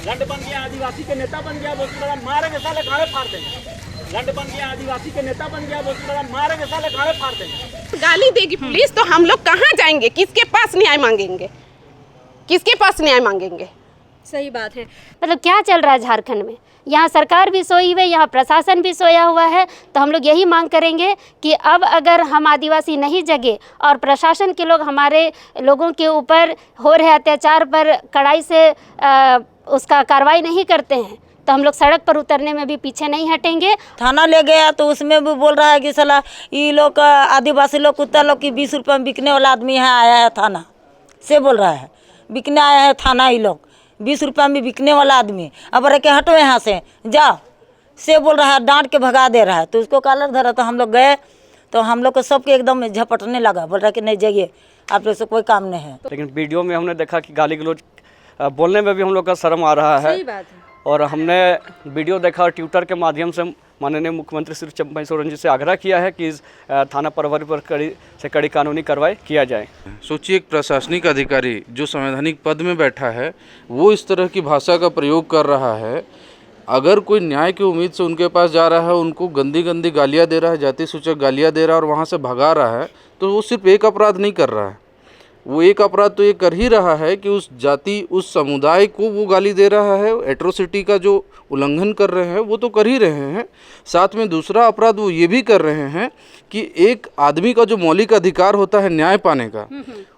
लंड बन गया, आदिवासी के नेता बन गया, बहुत बड़ा मारेंगे साले गाड़े फाड़ देंगे। लंड बन गया, आदिवासी के नेता बन गया, बहुत बड़ा मारेंगे साले गाड़े फाड़ देंगे। गाली देगी पुलिस तो हम लोग कहाँ जाएंगे? किसके पास न्याय मांगेंगे? किसके पास न्याय मांगेंगे? सही बात है। मतलब क्या चल रहा है झारखंड में? यहाँ सरकार भी सोई हुई है, यहाँ प्रशासन भी सोया हुआ है। तो हम लोग यही मांग करेंगे कि अब अगर हम आदिवासी नहीं जगे और प्रशासन के लोग हमारे लोगों के ऊपर हो रहे अत्याचार पर कड़ाई से उसका कार्रवाई नहीं करते हैं तो हम लोग सड़क पर उतरने में भी पीछे नहीं हटेंगे। थाना ले गया तो उसमें भी बोल रहा है कि साला ये लोग आदिवासी लोग कुत्ता लोग की 20 रुपये में बिकने वाला आदमी है आया है थाना से बोल रहा है, बिकने आया है थाना। ये लोग 20 रुपये में बिकने वाला आदमी, अब रह के हटो यहाँ से जाओ से बोल रहा है, डांट के भगा दे रहा है। तो उसको कॉलर धरा तो हम लोग गए तो हम लोग को सबके एकदम झपटने लगा, बोल रहा कि नहीं जाइए आप लोग से कोई काम नहीं है। लेकिन वीडियो में हमने देखा कि गाली गलौज बोलने में भी हम लोग का शर्म आ रहा है। सही बात है। और हमने वीडियो देखा और ट्विटर के माध्यम से माननीय मुख्यमंत्री श्री चंपई सोरेन जी से आग्रह किया है कि इस थाना प्रभारी पर कड़ी से कड़ी कानूनी कार्रवाई किया जाए। सोचिए एक प्रशासनिक अधिकारी जो संवैधानिक पद में बैठा है वो इस तरह की भाषा का प्रयोग कर रहा है। अगर कोई न्याय की उम्मीद से उनके पास जा रहा है, उनको गंदी गंदी गालियाँ दे रहा है, जाति सूचक गालियाँ दे रहा है और वहाँ से भगा रहा है, तो वो सिर्फ एक अपराध नहीं कर रहा है, वो एक अपराध तो ये कर ही रहा है कि उस जाति उस समुदाय को वो गाली दे रहा है। एट्रोसिटी का जो उल्लंघन कर रहे हैं वो तो कर ही रहे हैं, साथ में दूसरा अपराध वो ये भी कर रहे हैं कि एक आदमी का जो मौलिक अधिकार होता है न्याय पाने का,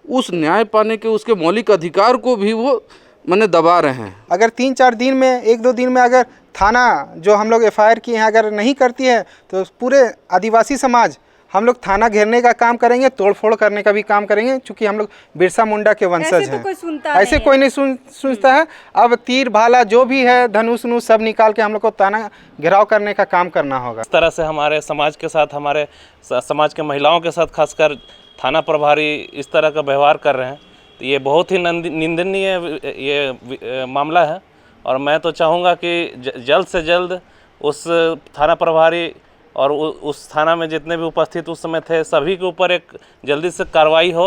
उस न्याय पाने के उसके मौलिक अधिकार को भी वो माने दबा रहे हैं। अगर 3-4 दिन में 1-2 दिन में अगर थाना जो हम लोग FIR किए हैं अगर नहीं करती है तो पूरे आदिवासी समाज हम लोग थाना घेरने का काम करेंगे, तोड़फोड़ करने का भी काम करेंगे, क्योंकि हम लोग बिरसा मुंडा के वंशज हैं। ऐसे तो कोई सुनता ऐसे कोई नहीं सुनता है। अब तीर भाला जो भी है धनुष नुष सब निकाल के हम लोग को थाना घेराव करने का काम करना होगा। इस तरह से हमारे समाज के साथ, हमारे समाज के महिलाओं के साथ खासकर थाना प्रभारी इस तरह का व्यवहार कर रहे हैं, तो ये बहुत ही निंदनीय ये मामला है। और मैं तो चाहूँगा कि जल्द से जल्द उस थाना प्रभारी और उस थाना में जितने भी उपस्थित उस समय थे सभी के ऊपर एक जल्दी से कार्रवाई हो।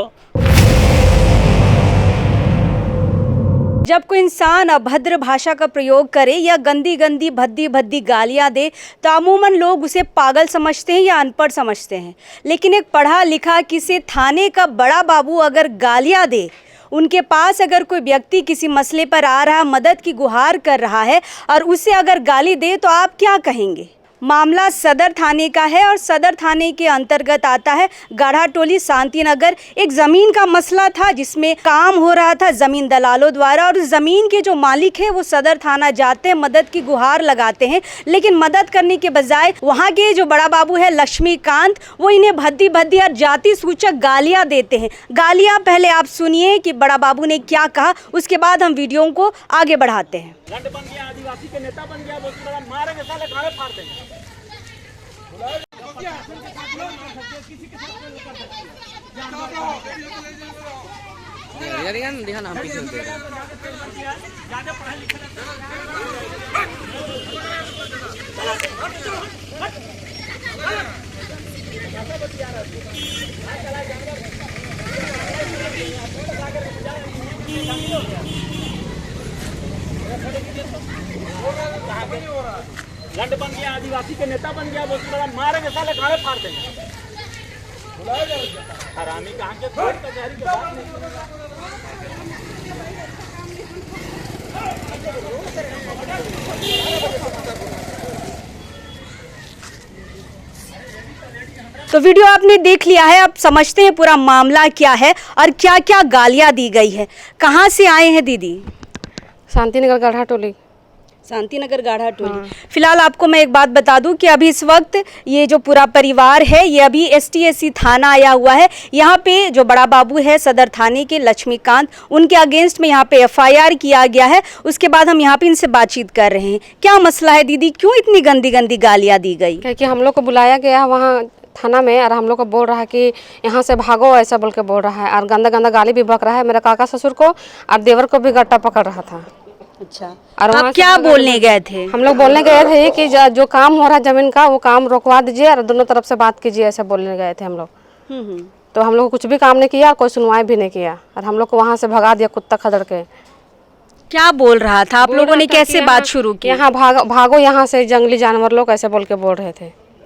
जब कोई इंसान अभद्र भाषा का प्रयोग करे या गंदी गंदी भद्दी भद्दी गालियां दे तो अमूमन लोग उसे पागल समझते हैं या अनपढ़ समझते हैं। लेकिन एक पढ़ा लिखा किसी थाने का बड़ा बाबू अगर गालियां दे, उनके पास अगर कोई व्यक्ति किसी मसले पर आ रहा, मदद की गुहार कर रहा है और उसे अगर गाली दे तो आप क्या कहेंगे? मामला सदर थाने का है और सदर थाने के अंतर्गत आता है गाढ़ा टोली शांति नगर। एक ज़मीन का मसला था जिसमें काम हो रहा था ज़मीन दलालों द्वारा, और ज़मीन के जो मालिक है वो सदर थाना जाते हैं, मदद की गुहार लगाते हैं, लेकिन मदद करने के बजाय वहाँ के जो बड़ा बाबू है लक्ष्मीकांत वो इन्हें भद्दी भद्दी और जाति सूचक गालियाँ देते हैं। गालियाँ पहले आप सुनिए कि बड़ा बाबू ने क्या कहा, उसके बाद हम वीडियो को आगे बढ़ाते हैं। लंड बन गया, आदिवासी के नेता बन गया, बहुत बड़ा मारेंगे साले गाड़े फाड़ देंगे। लंड बन गया, आदिवासी के नेता बन गया, बहुत बड़ा मारेंगे साले गाड़े फाड़ देंगे। हरामी कहाँ के कचहरी के बात नहीं। तो वीडियो आपने देख लिया है, अब समझते हैं पूरा मामला क्या है और क्या क्या गालियां दी गई है। कहाँ से आए हैं दीदी? शांतिनगर गाढ़ा टोली। शांतिनगर गाढ़ा टोली। फिलहाल आपको मैं एक बात बता दूं कि अभी इस वक्त ये जो पूरा परिवार है ये अभी ST/SC थाना आया हुआ है। यहाँ पे जो बड़ा बाबू है सदर थाने के लक्ष्मीकांत, उनके अगेंस्ट में यहाँ पे FIR किया गया है। उसके बाद हम यहाँ पे इनसे बातचीत कर रहे हैं। क्या मसला है दीदी, क्यों इतनी गंदी गंदी गालियाँ दी गई? क्योंकि हम लोग को बुलाया गया वहाँ थाना में और हम लोग को बोल रहा है कि यहाँ से भागो, ऐसा बोल के बोल रहा है और गंदा गंदा गाली भी बक रहा है। मेरे काका ससुर को और देवर को भी गट्टा पकड़ रहा था। अच्छा, और आप क्या बोलने गए थे? हम लोग बोलने गए थे कि जो काम हो रहा है जमीन का वो काम रोकवा दीजिए और दोनों तरफ से बात कीजिए, ऐसा बोलने गए थे हम लोग। तो हम लोग कुछ भी काम नहीं किया, कोई सुनवाई भी नहीं किया और हम लोग को वहाँ से भगा दिया कुत्ता खदड़ के। क्या बोल रहा था? आप बोल लोगों रहा ने था कैसे कि बात शुरू की? यहाँ भागो यहाँ से, जंगली जानवर लोग ऐसे बोल के बोल रहे थे।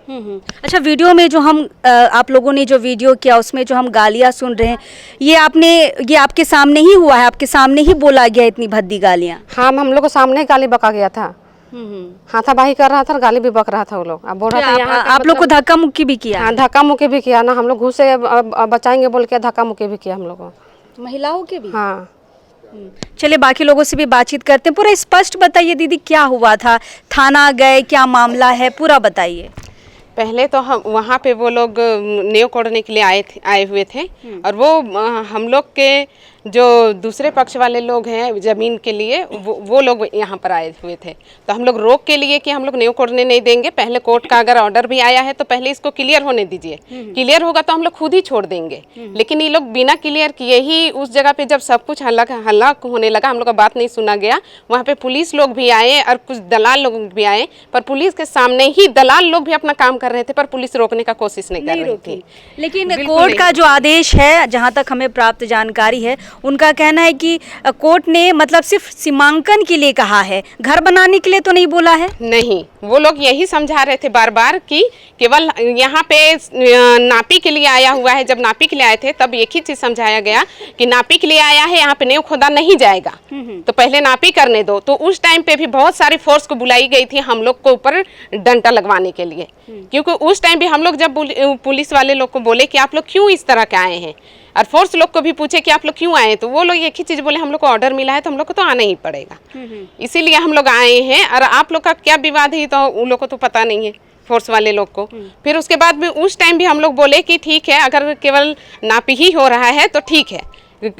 अच्छा, वीडियो में जो हम आप लोगों ने जो वीडियो किया उसमें जो हम गालियाँ सुन रहे हैं, ये आपके सामने ही हुआ है? आपके सामने ही बोला गया इतनी भद्दी गालियाँ? हाँ, हम लोग को सामने गाली बका गया था। हाथापाई कर रहा था और गाली भी बक रहा था वो लोग। अब बोल रहा था यहाँ आप लोग को धक्का मुक्की भी किया? हाँ, धक्का मुक्की भी किया ना। हम लोग घुसे बचाएंगे बोल के धक्का मुक्की भी किया हम लोग को। महिलाओं के भी? हाँ। चलिए बाकी लोगों से भी बातचीत करते हैं। पूरा स्पष्ट बताइए दीदी, क्या हुआ था? थाना गए, क्या मामला है, पूरा बताइए। पहले तो हम वहाँ पे वो लोग नेव कोड़ने के लिए आए हुए थे और वो हम लोग के जो दूसरे पक्ष वाले लोग हैं ज़मीन के लिए वो लोग यहाँ पर आए हुए थे। तो हम लोग रोक के लिए कि हम लोग नेव कोड़ने नहीं देंगे, पहले कोर्ट का अगर ऑर्डर भी आया है तो पहले इसको क्लियर होने दीजिए, क्लियर होगा तो हम लोग खुद ही छोड़ देंगे। लेकिन ये लोग बिना क्लियर किए ही उस जगह पे जब सब कुछ हल्ला होने लगा, हम लोग का बात नहीं सुना गया। वहाँ पे पुलिस लोग भी आए और कुछ दलाल लोग भी आए, पर पुलिस के सामने ही दलाल लोग भी अपना काम कर रहे थे, पर पुलिस रोकने का कोशिश नहीं कर रही थी। लेकिन कोर्ट का जो आदेश है, जहाँ तक हमें प्राप्त जानकारी है, उनका कहना है कि कोर्ट ने मतलब सिर्फ सीमांकन के लिए कहा है, घर बनाने के लिए तो नहीं बोला है। नहीं, वो लोग यही समझा रहे थे बार बार कि केवल यहाँ पे नापी के लिए आया हुआ है। जब नापी के लिए आए थे तब एक ही चीज समझाया गया कि नापी के लिए आया है, यहाँ पे नेव खोदा नहीं जाएगा, तो पहले नापी करने दो। तो उस टाइम पे भी बहुत सारी फोर्स को बुलाई गई थी हम लोग को ऊपर डंडा लगवाने के लिए, क्योंकि उस टाइम भी हम लोग जब पुलिस वाले लोग को बोले कि आप लोग क्यों इस तरह के आए हैं, और फोर्स लोग को भी पूछे कि आप लोग क्यों आए, तो वो लोग एक ही चीज बोले, हम लोग को ऑर्डर मिला है तो हम लोग को तो आना ही पड़ेगा, इसीलिए हम लोग आए हैं। और आप लोग का क्या विवाद है तो उन लोग को तो पता नहीं है, फोर्स वाले लोग को। फिर उसके बाद में उस टाइम भी हम लोग बोले कि ठीक है, अगर केवल नापी ही हो रहा है तो ठीक है,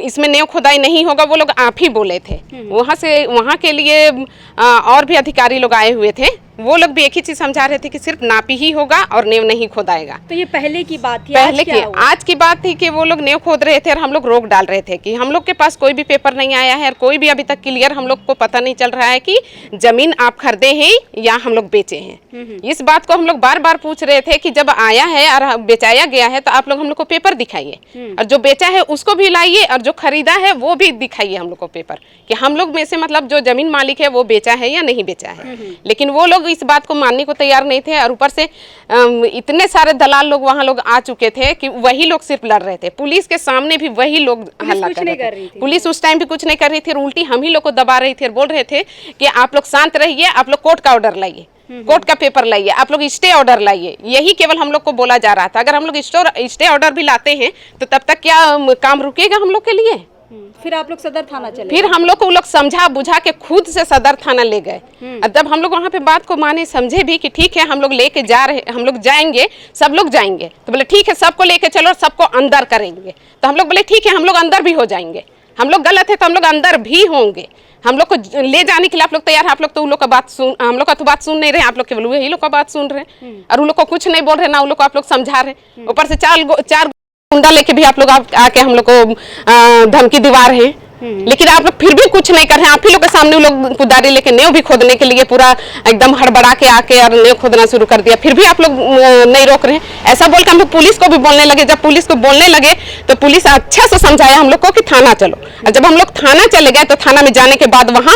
इसमें नेव खुदाई नहीं होगा, वो लोग आप ही बोले थे। वहाँ के लिए और भी अधिकारी लोग आए हुए थे, वो लोग भी एक ही चीज समझा रहे थे कि सिर्फ नापी ही होगा और नेव नहीं खोदाएगा। तो ये पहले की बात थी? पहले की आज की बात थी कि वो लोग नेव खोद रहे थे और हम लोग रोक डाल रहे थे कि हम लोग के पास कोई भी पेपर नहीं आया है और कोई भी अभी तक क्लियर हम लोग को पता नहीं चल रहा है कि जमीन आप खरीदे हैं या हम लोग बेचे हैं। इस बात को हम लोग बार बार पूछ रहे थे कि जब आया है और बेचाया गया है तो आप लोग हम लोग को पेपर दिखाइए, और जो बेचा है उसको भी लाइए, और जो खरीदा है वो भी दिखाइए हम लोग को पेपर, कि हम लोग में से मतलब जो जमीन मालिक है वो बेचा है या नहीं बेचा है। लेकिन वो लोग इस बात को मानने को तैयार नहीं थे, और ऊपर से इतने सारे दलाल लोग वहाँ लोग आ चुके थे कि वही लोग सिर्फ लड़ रहे थे, पुलिस के सामने भी वही लोग हल्ला कर रहे थे। पुलिस उस टाइम भी कुछ नहीं कर रही थी, उल्टी हम ही लोग को दबा रही थी और बोल रहे थे कि आप लोग शांत रहिए, आप लोग कोर्ट का ऑर्डर लाइए, कोर्ट का पेपर लाइए, आप लोग स्टे ऑर्डर लाइए, यही केवल हम लोग को बोला जा रहा था। अगर हम लोग स्टे ऑर्डर भी लाते हैं तो तब तक क्या काम रुकेगा हम लोग के लिए? फिर आप लोग सदर थाना चले? फिर हम लोग को वो लोग समझा बुझा के खुद से सदर थाना ले गए। जब हम लोग वहाँ पे बात को माने समझे भी कि ठीक है हम लोग लेके जा रहे, हम लोग जाएंगे, सब लोग जाएंगे, तो बोले ठीक है सबको लेके चलो, सबको अंदर करेंगे। तो हम लोग बोले ठीक है हम लोग अंदर भी हो जाएंगे, हम लोग गलत है तो हम लोग अंदर भी होंगे, हम लोग को ले जाने के लिए आप लोग तैयार हैं। आप लोग तो उन लोग का बात सुन, हम लोग का तो बात सुन नहीं रहे, आप लोग केवल वही लोग का बात सुन रहे हैं और उन लोग को कुछ नहीं बोल रहे, ना उन लोग को आप लोग समझा रहे। ऊपर से चार गुंडा लेके भी आप लोग आके हम लोग को धमकी दीवा रहे हैं, लेकिन आप लोग फिर भी कुछ नहीं कर रहे हैं। आप ही लोग के सामने वो लोग कुदारी लेके नेव भी खोदने के लिए पूरा एकदम हड़बड़ा के आके और नेव खोदना शुरू कर दिया, फिर भी आप लोग नहीं रोक रहे हैं। ऐसा बोल के हम लोग पुलिस को भी बोलने लगे। जब पुलिस को बोलने लगे तो पुलिस अच्छा से समझाया हम लोग को कि थाना चलो, और जब हम लोग थाना चले गए तो थाना में जाने के बाद वहाँ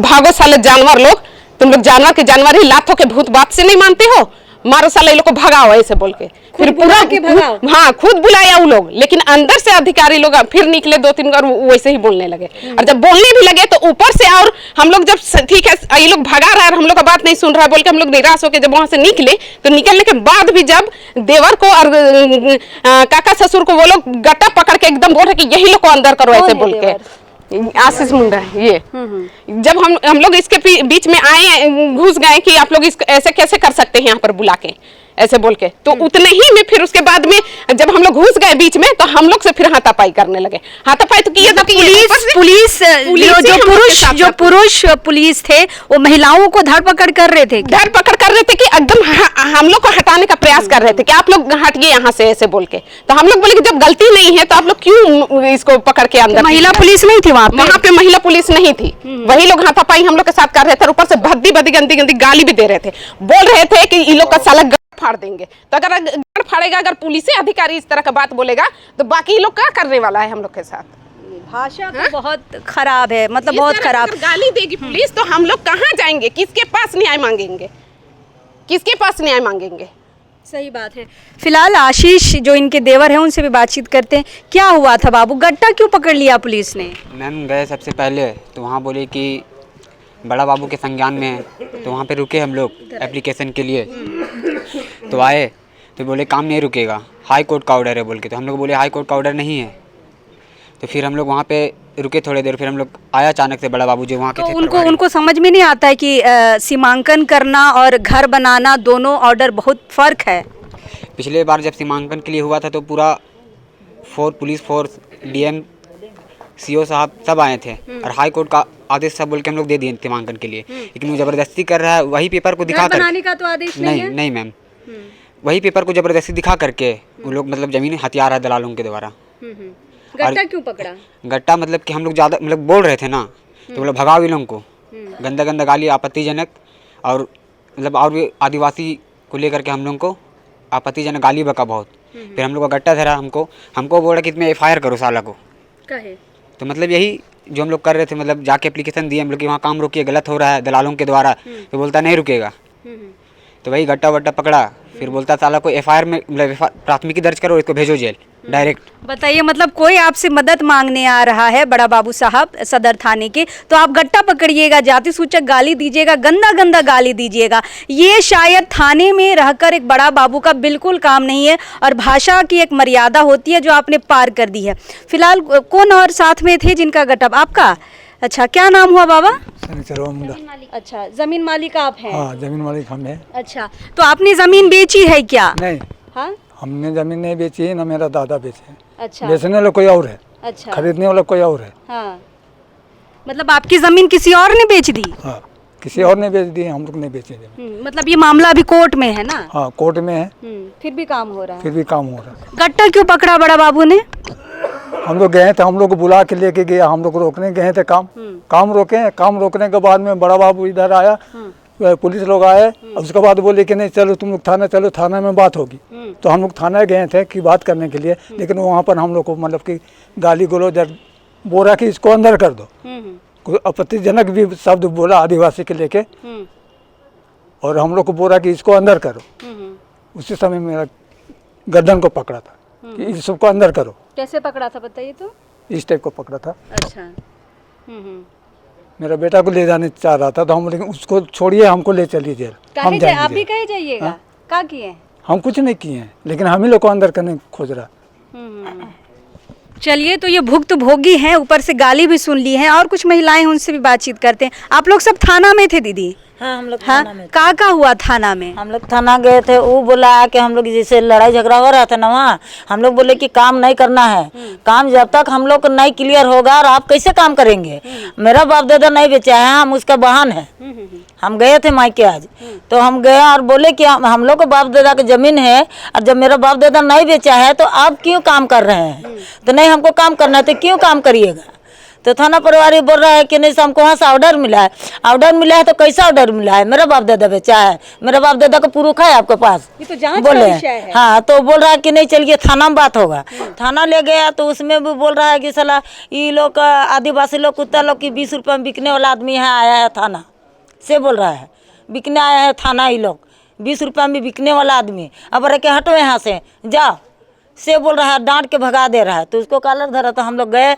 भागो साले जानवर लोग, तुम लोग जानवर के जानवर ही, लातों के भूत बात से नहीं मानते हो, मारो साले लोग को भगाओ, ऐसे बोल के फिर पूरा हाँ खुद बुलाया वो लोग, लेकिन अंदर से अधिकारी लोग फिर निकले 2-3 बार वैसे ही बोलने लगे। और जब बोलने भी लगे तो ऊपर से, और हम लोग जब ठीक है ये लोग भगा रहा है और हम लोग का बात नहीं सुन रहा है बोल के हम लोग निराश होकर जब वहां से निकले, तो निकलने के बाद भी जब देवर को और काका ससुर को वो लोग गट्टा पकड़ के एकदम बोल रहे कि यही लोग को अंदर करो, ऐसे बोल के। आशीष मुंडा ये जब हम लोग इसके बीच में आए, घुस गए कि आप लोग ऐसे कैसे कर सकते हैं यहाँ पर बुला के, ऐसे बोल के, तो उतने ही में फिर उसके बाद में जब हम लोग घुस गए बीच में तो हम लोग से फिर हाथापाई करने लगे। हाथापाई तो किया था कि जो पुरुष पुलिस थे वो महिलाओं को धरपकड़ कर रहे थे कि एकदम हम लोग को हटाने का प्रयास कर रहे थे कि आप लोग हटिए यहाँ से, ऐसे बोल के। तो हम लोग बोले कि जब गलती नहीं है तो आप लोग क्यों इसको पकड़ के अंदर? महिला पुलिस नहीं थी वहाँ पे महिला पुलिस नहीं थी, वही लोग हाथापाई हम लोग के साथ कर रहे थे, ऊपर से भद्दी गंदी गाली भी दे रहे थे, बोल रहे थे कि इन लोग का साला फाड़ देंगे। तो अगर गड़ फाड़ेगा, अगर पुलिस अधिकारी इस तरह का बात बोलेगा तो बाकी लोग क्या करने वाला है हम लोग के साथ? भाषा तो बहुत खराब है, मतलब इस बहुत तरह खराब। अगर गाली देगी पुलिस तो हम लोग कहाँ जाएंगे, किसके पास न्याय मांगेंगे, किसके पास न्याय मांगेंगे? सही बात है। फिलहाल आशीष जो इनके देवर हैं उनसे भी बातचीत करते हैं। क्या हुआ था बाबू, गट्टा क्यों पकड़ लिया पुलिस ने? मैम गए सबसे पहले तो वहाँ बोले कि बड़ा बाबू के संज्ञान में है, तो वहाँ पे रुके हम लोग एप्लीकेशन के लिए। तो आए तो बोले काम नहीं रुकेगा, हाई कोर्ट का ऑर्डर है बोल के। तो हम लोग बोले हाई कोर्ट का ऑर्डर नहीं है। तो फिर हम लोग वहाँ पे रुके थोड़ी देर, फिर हम लोग आया अचानक से बड़ा बाबू जो वहाँ के थे। उनको समझ में नहीं आता है कि सीमांकन करना और घर बनाना दोनों ऑर्डर बहुत फ़र्क है। पिछले बार जब सीमांकन के लिए हुआ था तो पूरा पुलिस फोर्स, डीएम, सीओ साहब सब आए थे और हाई कोर्ट का आदेश सब बोल के हम लोग दे दिए सीमांकन के लिए। लेकिन वो ज़बरदस्ती कर रहा है, वही पेपर को दिखा कर बनाने का तो आदेश नहीं है। नहीं मैम, वही पेपर को ज़बरदस्ती दिखा करके वो लोग मतलब ज़मीन हथियार है दलालों के द्वारा। गट्टा क्यों पकड़ा? गट्टा मतलब कि हम लोग ज़्यादा मतलब बोल रहे थे ना, तो बोले भगाओ इन लोगों को, गंदा गंदा गाली आपत्तिजनक, और मतलब और भी आदिवासी को लेकर के हम लोगों को आपत्तिजनक गाली बका बहुत। फिर हम लोग का गट्टा धरा, हमको बोला कि तुम्हें FIR करो साला को। कहे तो मतलब यही जो हम लोग कर रहे थे, मतलब जाके एप्लीकेशन दिए हम लोग कि वहाँ काम रोकिए, गलत हो रहा है दलालों के द्वारा। तो बोलता नहीं रुकेगा। तो वही गट्टा वट्टा पकड़ा, फिर बोलता साला को FIR में मतलब प्राथमिकी दर्ज करो, इसको भेजो जेल डायरेक्ट। बताइए, मतलब कोई आपसे मदद मांगने आ रहा है बड़ा बाबू साहब सदर थाने के, तो आप गट्टा पकड़िएगा, जाति सूचक गाली दीजिएगा, गंदा गंदा गाली दीजिएगा। ये शायद थाने में रहकर एक बड़ा बाबू का बिल्कुल काम नहीं है, और भाषा की एक मर्यादा होती है जो आपने पार कर दी है। फिलहाल कौन और साथ में थे जिनका गट्टा? आपका? अच्छा, क्या नाम हुआ बाबा? अच्छा, जमीन मालिक आप हैं? हाँ, जमीन मालिक हम हैं। अच्छा, तो आपने जमीन बेची है क्या? नहीं, हाँ, हमने जमीन नहीं बेची है, ना मेरा दादा बेचे। अच्छा, बेचने वाला कोई और है। अच्छा, खरीदने वाला कोई और है। हाँ, मतलब आपकी जमीन किसी और ने बेच दी? हाँ, किसी और ने बेच दी, हम लोग नहीं बेचे जमीन। मतलब ये मामला अभी कोर्ट में है ना? हाँ, कोर्ट में है। फिर भी काम हो रहा है? फिर भी काम हो रहा है। गट्टा क्यों पकड़ा बड़ा बाबू ने? हम लोग गए थे, हम लोग को बुला के लेके गया, हम लोग रोकने गए थे काम रोके। काम रोकने के बाद में बड़ा बाबू इधर आया, पुलिस लोग आए, उसके बाद बोले कि नहीं चलो तुम लोग थाना चलो, थाना में बात होगी। तो हम लोग थाना गए थे कि बात करने के लिए, लेकिन वहाँ पर हम लोग को मतलब कि गाली गलौज बोला कि इसको अंदर कर दो। कोई आपत्तिजनक भी शब्द बोला आदिवासी के लेके, और हम लोग को बोला कि इसको अंदर करो। उसी समय मेरा गर्दन को पकड़ा था कि इस सबको अंदर करो। कैसे पकड़ा था बताइए तो? इस टाइप को पकड़ा था। अच्छा, मेरा बेटा को ले जाने चाह रहा था, तो हम लेकिन उसको छोड़िए, हमको ले चलिए जेल। हम जाएंगे आप भी जेल। कहे जाइएगा? क्या किए? हम कुछ नहीं किए हैं, लेकिन हम ही लोग को अंदर करने खोज रहा। चलिए, तो ये भुक्त भोगी हैं, ऊपर से गाली भी सुन ली है, और कुछ महिलाएं हैं उनसे भी बातचीत करते हैं। आप लोग सब थाना में थे दीदी? हाँ, हम लोग हाँ, थाना में थे। का हुआ थाना में? हम लोग थाना गए थे, वो बोला कि हम लोग जैसे लड़ाई झगड़ा हो रहा था ना वहाँ, हम लोग बोले कि काम नहीं करना है, काम जब तक हम लोग को नहीं क्लियर होगा और आप कैसे काम करेंगे। मेरा बाप दादा नहीं बेचा है, हम उसका बहन है। हम गए थे मायके आज, तो हम गए और बोले कि हम लोग को बाप दादा की जमीन है, और जब मेरा बाप दादा नहीं बेचा है तो आप क्यों काम कर रहे हैं? तो नहीं, हमको काम करना है, तो क्यों काम करिएगा? तो थाना प्रभारी बोल रहा है कि नहीं, हमको वहाँ से ऑर्डर मिला है। ऑर्डर मिला है तो कैसा ऑर्डर मिला है? मेरा बाप दादा बेचा है, मेरा बाप दादा का प्रूफ है आपके पास? ये तो जांच बोले का विषय है। हाँ, तो बोल रहा है कि नहीं चलिए थाना में बात होगा। थाना ले गया तो उसमें भी बोल रहा है कि साला ये लोग आदिवासी लोग कुत्ता लोग की 20 रुपये में बिकने वाला आदमी है, आया है थाना से, बोल रहा है बिकने आया है थाना, ये लोग 20 रुपये में बिकने वाला आदमी। अब रह के हटो यहाँ से, जाओ से बोल रहा है, डांट के भगा दे रहा है। तो उसको कॉलर धरा, तो हम लोग गए,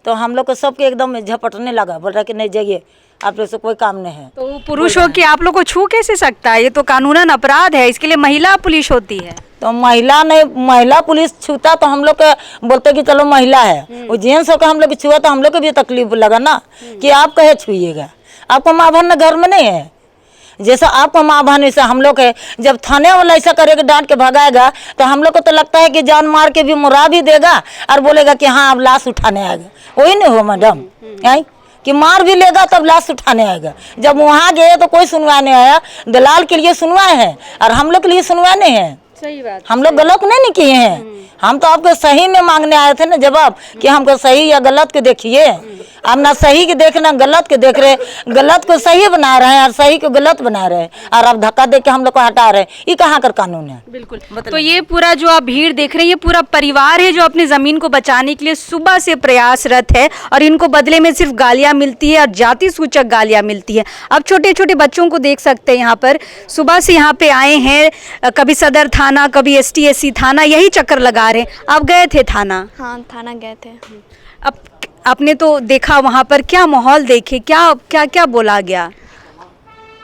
तो हम लोग को सबके एकदम झपटने लगा, बोल रहा कि नहीं जाइए, आप लोग से कोई काम नहीं है। तो पुरुष हो कि आप लोग को छू कैसे सकता है? ये तो कानूनन अपराध है, इसके लिए महिला पुलिस होती है। तो महिला पुलिस छूता तो हम लोग के बोलते कि चलो महिला है, वो जेंट्स होकर हम लोग छुआ तो हम लोग को भी तकलीफ लगा ना, कि आप कहे छुइएगा, आपको माँ बहन घर में नहीं है। जैसा आपको माँ बहन वैसा हम लोग है। जब थाने वाला ऐसा करेगा, डांट के भगाएगा, तो हम लोग को तो लगता है कि जान मार के भी मुरा भी देगा और बोलेगा कि हाँ अब लाश उठाने आएगा। वही नहीं हुआ मैडम, आई कि मार भी लेगा तब लाश उठाने आएगा। जब वहाँ गए तो कोई सुनवाई नहीं आया, दलाल के लिए सुनवाई है और हम लोग के लिए सुनवाई नहीं है। सही बात। हम लोग गलत नहीं किए हैं। हम तो आपको सही में मांगने आए थे ना जवाब, कि हमको सही या गलत के देखिए। आप ना सही के देख ना गलत के देख रहे, गलत को सही बना रहे हैं और सही को गलत बना रहे हैं, और आप धक्का दे के हम लोग को हटा रहे हैं। ये कहाँ का कानून है? बिल्कुल। तो ये पूरा जो आप भीड़ देख रहे हैं, ये पूरा परिवार है जो अपनी जमीन को बचाने के लिए सुबह से प्रयासरत है, और इनको बदले में सिर्फ गालियां मिलती है और जाति सूचक गालियां मिलती है। अब छोटे छोटे बच्चों को देख सकते हैं, यहाँ पर सुबह से यहाँ पे आए हैं, कभी सदर थाना, कभी ST/SC थाना, यही चक्कर लगा रहे हैं। आप गए थे थाना? हाँ, थाना गए थे। अब आपने तो देखा वहाँ पर, क्या माहौल देखे, क्या क्या क्या बोला गया?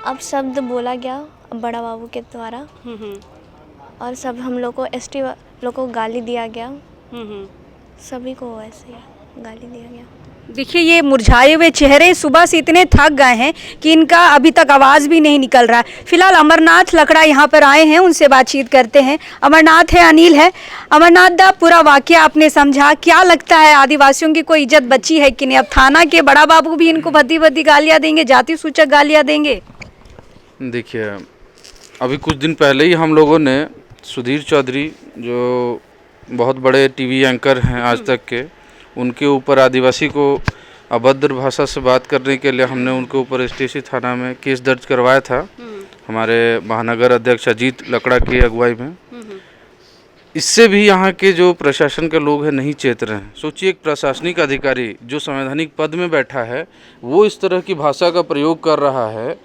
अब शब्द बोला गया बड़ा बाबू के द्वारा, और सब हम लोग को ST लोग को गाली दिया गया, सभी को वैसे ही गाली दिया गया। देखिए, ये मुरझाए हुए चेहरे सुबह से इतने थक गए हैं कि इनका अभी तक आवाज़ भी नहीं निकल रहा है। फिलहाल अमरनाथ लकड़ा यहाँ पर आए हैं, उनसे बातचीत करते हैं। अमरनाथ है, अनिल है। अमरनाथ दा, पूरा वाकया आपने समझा, क्या लगता है आदिवासियों की कोई इज्जत बची है कि नहीं? अब थाना के बड़ा बाबू भी इनको भद्दी भद्दी गालियाँ देंगे, जाति सूचक गालियाँ देंगे? देखिए, अभी कुछ दिन पहले ही हम लोगों ने सुधीर चौधरी, जो बहुत बड़े TV एंकर हैं आज तक के, उनके ऊपर आदिवासी को अभद्र भाषा से बात करने के लिए हमने उनके ऊपर ST/SC थाना में केस दर्ज करवाया था, हमारे महानगर अध्यक्ष अजीत लकड़ा की अगुवाई में। इससे भी यहाँ के जो प्रशासन के लोग हैं नहीं चेत रहे हैं। सोचिए, एक प्रशासनिक अधिकारी जो संवैधानिक पद में बैठा है, वो इस तरह की भाषा का प्रयोग कर रहा है।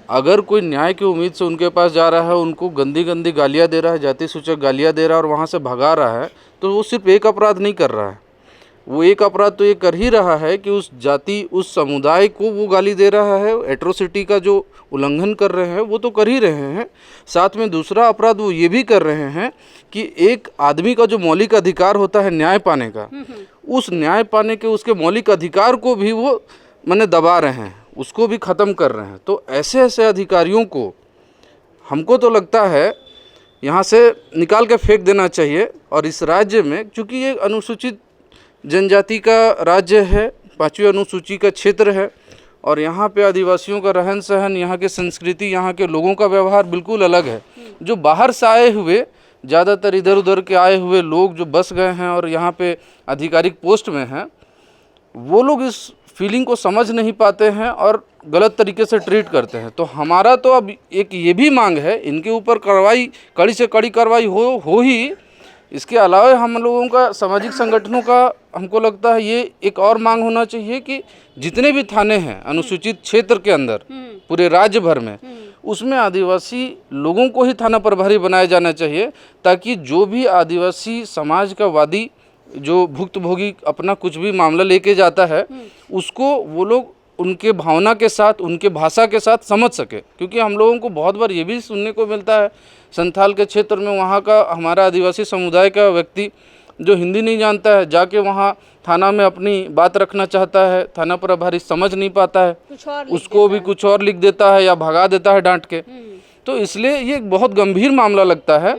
अगर कोई न्याय की उम्मीद से उनके पास जा रहा है, उनको गंदी गंदी गालियाँ दे रहा है, जाति सूचक गालियाँ दे रहा है और वहाँ से भगा रहा है, तो वो सिर्फ एक अपराध नहीं कर रहा है। वो एक अपराध तो ये कर ही रहा है कि उस जाति, उस समुदाय को वो गाली दे रहा है, एट्रोसिटी का जो उल्लंघन कर रहे हैं वो तो कर ही रहे हैं। साथ में दूसरा अपराध वो ये भी कर रहे हैं कि एक आदमी का जो मौलिक अधिकार होता है न्याय पाने का, उस न्याय पाने के उसके मौलिक अधिकार को भी वो माने दबा रहे हैं, उसको भी ख़त्म कर रहे हैं। तो ऐसे ऐसे अधिकारियों को हमको तो लगता है यहाँ से निकाल के फेंक देना चाहिए। और इस राज्य में, चूँकि ये अनुसूचित जनजाति का राज्य है, 5वीं अनुसूची का क्षेत्र है, और यहाँ पे आदिवासियों का रहन सहन, यहाँ की संस्कृति, यहाँ के लोगों का व्यवहार बिल्कुल अलग है। जो बाहर से आए हुए, ज़्यादातर इधर उधर के आए हुए लोग जो बस गए हैं और यहाँ पे आधिकारिक पोस्ट में हैं, वो लोग इस फीलिंग को समझ नहीं पाते हैं और गलत तरीके से ट्रीट करते हैं। तो हमारा तो अब एक ये भी मांग है, इनके ऊपर कार्रवाई, कड़ी से कड़ी कार्रवाई हो ही। इसके अलावा हम लोगों का, सामाजिक संगठनों का, हमको लगता है ये एक और मांग होना चाहिए कि जितने भी थाने हैं अनुसूचित क्षेत्र के अंदर पूरे राज्य भर में, उसमें आदिवासी लोगों को ही थाना प्रभारी बनाया जाना चाहिए, ताकि जो भी आदिवासी समाज का वादी, जो भुक्तभोगी अपना कुछ भी मामला लेके जाता है, उसको वो लोग उनके भावना के साथ, उनके भाषा के साथ समझ सके। क्योंकि हम लोगों को बहुत बार ये भी सुनने को मिलता है, संथाल के क्षेत्र में वहाँ का हमारा आदिवासी समुदाय का व्यक्ति जो हिंदी नहीं जानता है, जाके वहाँ थाना में अपनी बात रखना चाहता है, थाना प्रभारी समझ नहीं पाता है, उसको भी कुछ और लिख देता है या भगा देता है डांट के। तो इसलिए ये एक बहुत गंभीर मामला लगता है।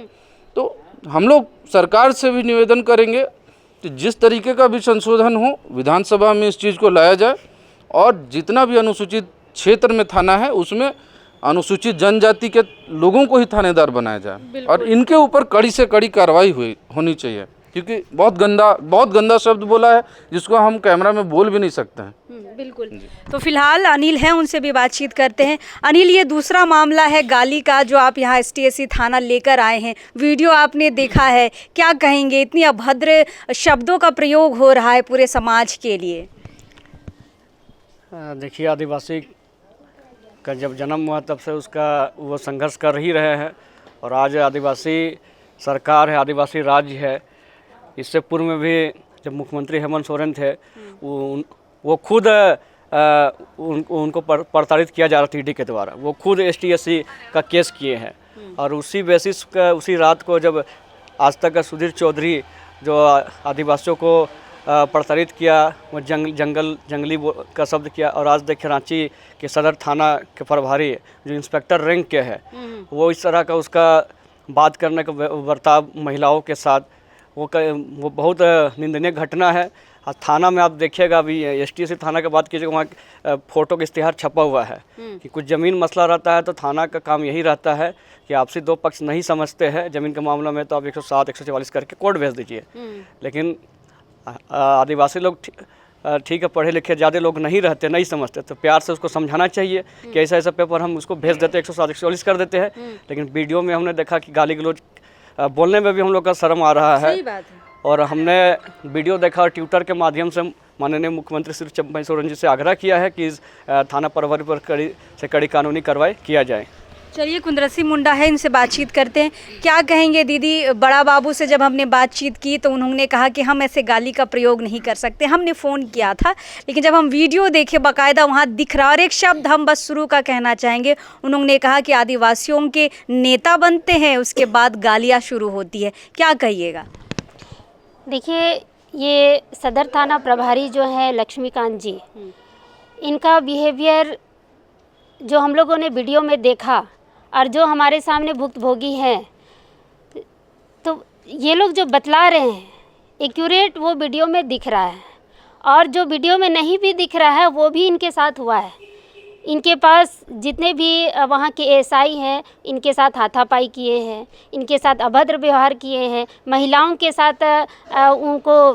तो हम लोग सरकार से भी निवेदन करेंगे कि जिस तरीके का भी संशोधन हो, विधानसभा में इस चीज़ को लाया जाए, और जितना भी अनुसूचित क्षेत्र में थाना है उसमें अनुसूचित जनजाति के लोगों को ही थानेदार बनाया जाए, और इनके ऊपर कड़ी से कड़ी कार्रवाई होनी चाहिए। क्योंकि बहुत गंदा शब्द बोला है जिसको हम कैमरा में बोल भी नहीं सकते हैं। बिल्कुल। तो फिलहाल अनिल हैं, उनसे भी बातचीत करते हैं। अनिल, ये दूसरा मामला है गाली का जो आप यहाँ ST/SC थाना लेकर आए हैं, वीडियो आपने देखा है, क्या कहेंगे? इतनी अभद्र शब्दों का प्रयोग हो रहा है पूरे समाज के लिए। देखिए, आदिवासी का जब जन्म हुआ तब से उसका वो संघर्ष कर ही रहे हैं, और आज आदिवासी सरकार है, आदिवासी राज्य है। इससे पूर्व में भी जब मुख्यमंत्री हेमंत सोरेन थे, वो खुद उनको प्रताड़ित किया जा रहा था TD के द्वारा, वो खुद ST/SC का केस किए हैं। और उसी बेसिस का, उसी रात को जब आज तक का सुधीर चौधरी जो आदिवासियों को प्रताड़ित किया, वो जंगली का शब्द किया, और आज देखिए रांची के सदर थाना के प्रभारी जो इंस्पेक्टर रैंक के है, वो इस तरह का उसका बात करने का बर्ताव महिलाओं के साथ, वो बहुत निंदनीय घटना है। हाँ, थाना में आप देखिएगा अभी एसटीएसी थाना की बात कीजिएगा, वहाँ फ़ोटो का इश्तिहार छपा हुआ है कि कुछ ज़मीन मसला रहता है तो थाना का काम यही रहता है कि आपसी दो पक्ष नहीं समझते हैं ज़मीन के मामला में तो आप 107 144 करके कोर्ट भेज दीजिए। लेकिन आदिवासी लोग ठीक है, पढ़े लिखे ज़्यादा लोग नहीं रहते, नहीं समझते, तो प्यार से उसको समझाना चाहिए कि ऐसा ऐसा पेपर हम उसको भेज देते हैं, 107 144 कर देते हैं। लेकिन वीडियो में हमने देखा कि गाली गलौज बोलने में भी हम लोग का शर्म आ रहा है। सही बात है। और हमने वीडियो देखा और ट्विटर के माध्यम से माननीय मुख्यमंत्री श्री चंपई सोरेन जी से आग्रह किया है कि इस थाना प्रभारी पर कड़ी से कड़ी कानूनी कार्रवाई किया जाए। चलिए, कुंदरसी मुंडा है, इनसे बातचीत करते हैं। क्या कहेंगे दीदी? बड़ा बाबू से जब हमने बातचीत की तो उन्होंने कहा कि हम ऐसे गाली का प्रयोग नहीं कर सकते। हमने फ़ोन किया था, लेकिन जब हम वीडियो देखे बाकायदा वहाँ दिख रहा, और एक शब्द हम बस शुरू का कहना चाहेंगे, उन्होंने कहा कि आदिवासियों के नेता बनते हैं, उसके बाद गालियाँ शुरू होती है। क्या कहिएगा? देखिए, ये सदर थाना प्रभारी जो है लक्ष्मीकांत जी, इनका बिहेवियर जो हम लोगों ने वीडियो में देखा और जो हमारे सामने भुक्तभोगी हैं, तो ये लोग जो बतला रहे हैं एक्यूरेट वो वीडियो में दिख रहा है, और जो वीडियो में नहीं भी दिख रहा है वो भी इनके साथ हुआ है। इनके पास जितने भी वहाँ के एएसआई हैं, इनके साथ हाथापाई किए हैं, इनके साथ अभद्र व्यवहार किए हैं, महिलाओं के साथ उनको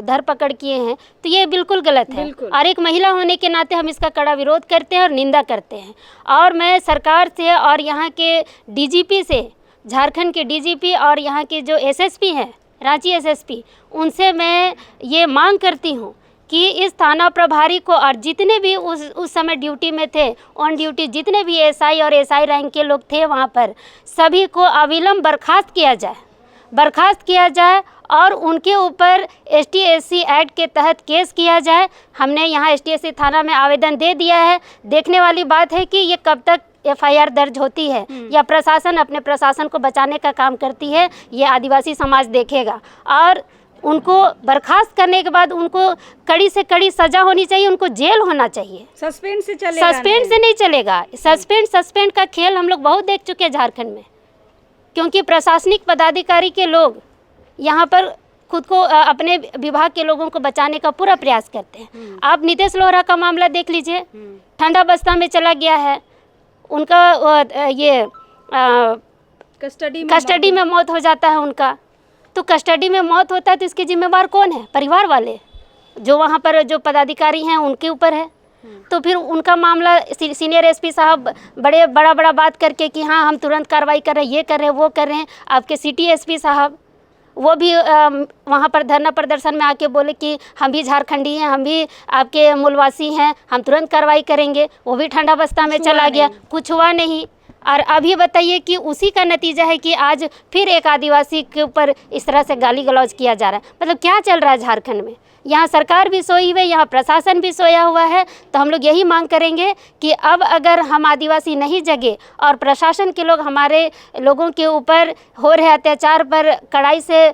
धरपकड़ किए हैं, तो ये बिल्कुल गलत है। और एक महिला होने के नाते हम इसका कड़ा विरोध करते हैं और निंदा करते हैं। और मैं सरकार से और यहाँ के डीजीपी से, झारखंड के डीजीपी और यहाँ के जो एसएसपी हैं, रांची एसएसपी, उनसे मैं ये मांग करती हूँ कि इस थाना प्रभारी को और जितने भी उस समय ड्यूटी में थे, ऑन ड्यूटी जितने भी एसआई और एसआई रैंक के लोग थे वहाँ पर, सभी को अविलंब बर्खास्त किया जाए और उनके ऊपर एसटी/एससी एक्ट के तहत केस किया जाए। हमने यहाँ एसटी/एससी थाना में आवेदन दे दिया है। देखने वाली बात है कि ये कब तक एफआईआर दर्ज होती है या प्रशासन अपने प्रशासन को बचाने का काम करती है, ये आदिवासी समाज देखेगा। और उनको बर्खास्त करने के बाद उनको कड़ी से कड़ी सजा होनी चाहिए, उनको जेल होना चाहिए। सस्पेंड से चलेगा? सस्पेंड से नहीं चलेगा। सस्पेंड का खेल हम लोग बहुत देख चुके हैं झारखंड में, क्योंकि प्रशासनिक पदाधिकारी के लोग यहाँ पर खुद को अपने विभाग के लोगों को बचाने का पूरा प्रयास करते हैं। आप नितेश लोहरा का मामला देख लीजिए, ठंडा बस्ता में चला गया है, उनका ये कस्टडी में मौत हो जाता है उनका। तो कस्टडी में मौत होता है तो इसके जिम्मेवार कौन है? परिवार वाले, जो वहाँ पर जो पदाधिकारी हैं उनके ऊपर है। तो फिर उनका मामला सीनियर एसपी साहब बड़ा बात करके कि हाँ हम तुरंत कार्रवाई कर रहे हैं, ये कर रहे हैं, वो कर रहे हैं। आपके सिटी एसपी साहब वो भी वहाँ पर धरना प्रदर्शन में आके बोले कि हम भी झारखंडी हैं, हम भी आपके मूलवासी हैं, हम तुरंत कार्रवाई करेंगे। वो भी ठंडा बस्ता में चला गया, कुछ हुआ नहीं। और अभी बताइए कि उसी का नतीजा है कि आज फिर एक आदिवासी के ऊपर इस तरह से गाली गलौज किया जा रहा है। मतलब क्या चल रहा है झारखंड में? यहाँ सरकार भी सोई हुई है, यहाँ प्रशासन भी सोया हुआ है। तो हम लोग यही मांग करेंगे कि अब अगर हम आदिवासी नहीं जगे और प्रशासन के लोग हमारे लोगों के ऊपर हो रहे अत्याचार पर कड़ाई से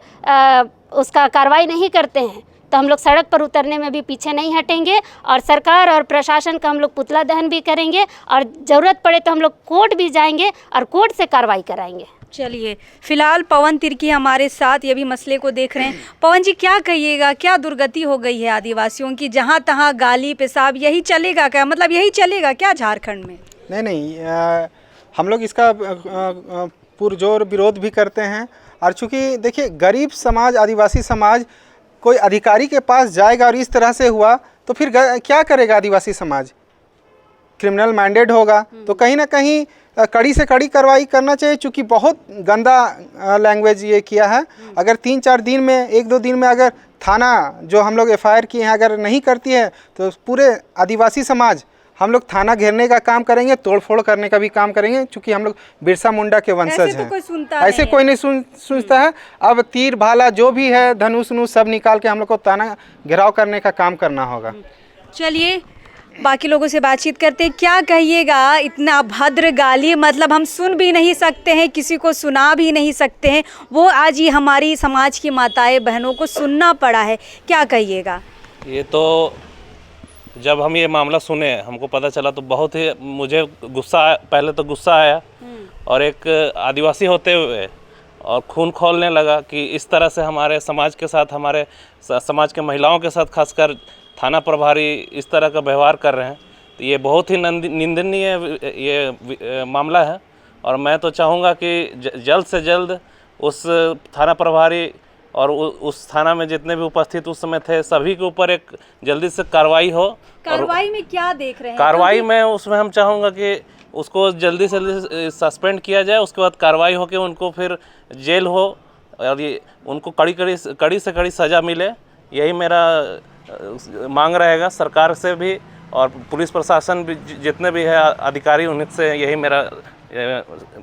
उसका कार्रवाई नहीं करते हैं, तो हम लोग सड़क पर उतरने में भी पीछे नहीं हटेंगे। और सरकार और प्रशासन का हम लोग पुतला दहन भी करेंगे, और ज़रूरत पड़े तो हम लोग कोर्ट भी जाएंगे और कोर्ट से कार्रवाई कराएंगे। चलिए, फिलहाल पवन तिर्की हमारे साथ ये भी मसले को देख रहे हैं। पवन जी, क्या कहिएगा? क्या दुर्गति हो गई है आदिवासियों की? जहाँ तहाँ गाली पेशाब, यही चलेगा क्या? मतलब यही चलेगा क्या झारखंड में? नहीं, हम लोग इसका पुरजोर विरोध भी करते हैं। और चूँकि देखिए, गरीब समाज, आदिवासी समाज कोई अधिकारी के पास जाएगा और इस तरह से हुआ तो फिर क्या करेगा आदिवासी समाज? क्रिमिनल माइंडेड होगा। तो कहीं ना कहीं कड़ी से कड़ी कार्रवाई करना चाहिए, चूँकि बहुत गंदा लैंग्वेज ये किया है। अगर 3-4 दिन में, 1-2 दिन में अगर थाना जो हम लोग एफआईआर किए हैं अगर नहीं करती है तो पूरे आदिवासी समाज हम लोग थाना घेरने का काम करेंगे, तोड़फोड़ करने का भी काम करेंगे, क्योंकि हम लोग बिरसा मुंडा के वंशज हैं। ऐसे कोई नहीं सुनता है। अब तीर भाला जो भी है, धनुष सब निकाल के हम लोग को थाना घेराव करने का काम करना होगा। चलिए, बाकी लोगों से बातचीत करते हैं। क्या कहिएगा? इतना भद्र गाली, मतलब हम सुन भी नहीं सकते हैं, किसी को सुना भी नहीं सकते हैं, वो आज ये हमारी समाज की माताएं बहनों को सुनना पड़ा है। क्या कहिएगा? ये तो जब हम ये मामला सुने, हमको पता चला तो बहुत ही मुझे गुस्सा, पहले तो गुस्सा आया। और एक आदिवासी होते हुए और खून खौलने लगा कि इस तरह से हमारे समाज के साथ, हमारे समाज के महिलाओं के साथ खासकर थाना प्रभारी इस तरह का व्यवहार कर रहे हैं। तो ये बहुत ही निंदनीय ये मामला है और मैं तो चाहूँगा कि जल्द से जल्द उस थाना प्रभारी और उस थाना में जितने भी उपस्थित उस समय थे सभी के ऊपर एक जल्दी से कार्रवाई हो। कार्रवाई में क्या देख रहे हैं? कार्रवाई में उसमें हम चाहूँगा कि उसको जल्दी से जल्दी सस्पेंड किया जाए, उसके बाद कार्रवाई हो के उनको फिर जेल हो और ये उनको कड़ी से कड़ी सज़ा मिले। यही मेरा मांग रहेगा सरकार से भी और पुलिस प्रशासन भी, जितने भी है अधिकारी, उन्हीं से यही मेरा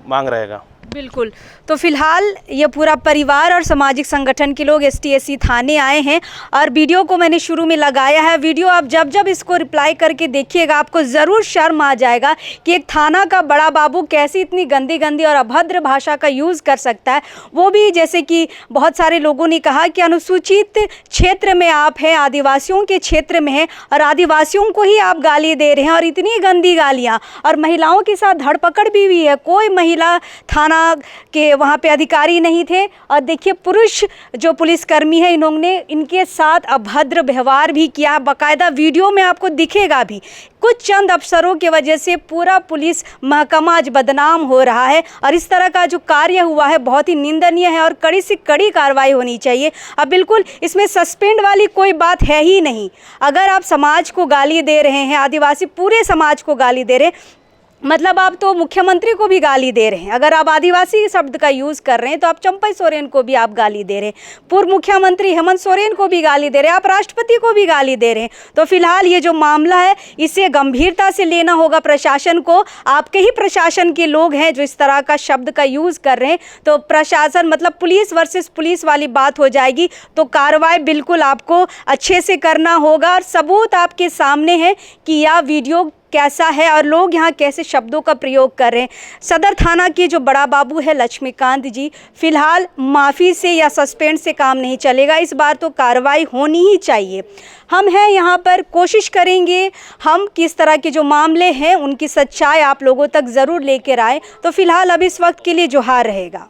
मांग रहेगा। बिल्कुल। तो फिलहाल ये पूरा परिवार और सामाजिक संगठन के लोग STSC थाने आए हैं और वीडियो को मैंने शुरू में लगाया है। वीडियो आप जब जब इसको रिप्लाई करके देखिएगा आपको ज़रूर शर्म आ जाएगा कि एक थाना का बड़ा बाबू कैसी इतनी गंदी गंदी और अभद्र भाषा का यूज़ कर सकता है, वो भी जैसे कि बहुत सारे लोगों ने कहा कि अनुसूचित क्षेत्र में आप हैं, आदिवासियों के क्षेत्र में हैं और आदिवासियों को ही आप गाली दे रहे हैं और इतनी गंदी गालियाँ, और महिलाओं के साथ धरपकड़ भी हुई है। कोई महिला थाना के वहाँ पे अधिकारी नहीं थे और देखिए पुरुष जो पुलिसकर्मी है इन्होंने इनके साथ अभद्र व्यवहार भी किया। बाकायदा वीडियो में आपको दिखेगा भी। कुछ चंद अफसरों की वजह से पूरा पुलिस महकमा आज बदनाम हो रहा है और इस तरह का जो कार्य हुआ है बहुत ही निंदनीय है और कड़ी से कड़ी कार्रवाई होनी चाहिए। अब बिल्कुल इसमें सस्पेंड वाली कोई बात है ही नहीं। अगर आप समाज को गाली दे रहे हैं, आदिवासी पूरे समाज को गाली दे रहे हैं, मतलब आप तो मुख्यमंत्री को भी गाली दे रहे हैं। अगर आप आदिवासी शब्द का यूज़ कर रहे हैं तो आप चंपई सोरेन को भी आप गाली दे रहे हैं, पूर्व मुख्यमंत्री हेमंत सोरेन को भी गाली दे रहे हैं, आप राष्ट्रपति को भी गाली दे रहे हैं। तो फिलहाल ये जो मामला है इसे गंभीरता से लेना होगा प्रशासन को। आपके ही प्रशासन के लोग हैं जो इस तरह का शब्द का यूज़ कर रहे हैं, तो प्रशासन मतलब पुलिस वर्सेस पुलिस वाली बात हो जाएगी। तो कार्रवाई बिल्कुल आपको अच्छे से करना होगा और सबूत आपके सामने है कि यह वीडियो कैसा है और लोग यहाँ कैसे शब्दों का प्रयोग कर रहे हैं। सदर थाना के जो बड़ा बाबू है लक्ष्मीकांत जी, फिलहाल माफ़ी से या सस्पेंड से काम नहीं चलेगा, इस बार तो कार्रवाई होनी ही चाहिए। हम हैं यहाँ पर, कोशिश करेंगे हम किस तरह के जो मामले हैं उनकी सच्चाई आप लोगों तक ज़रूर लेकर आए। तो फिलहाल अब इस वक्त के लिए जोहार रहेगा।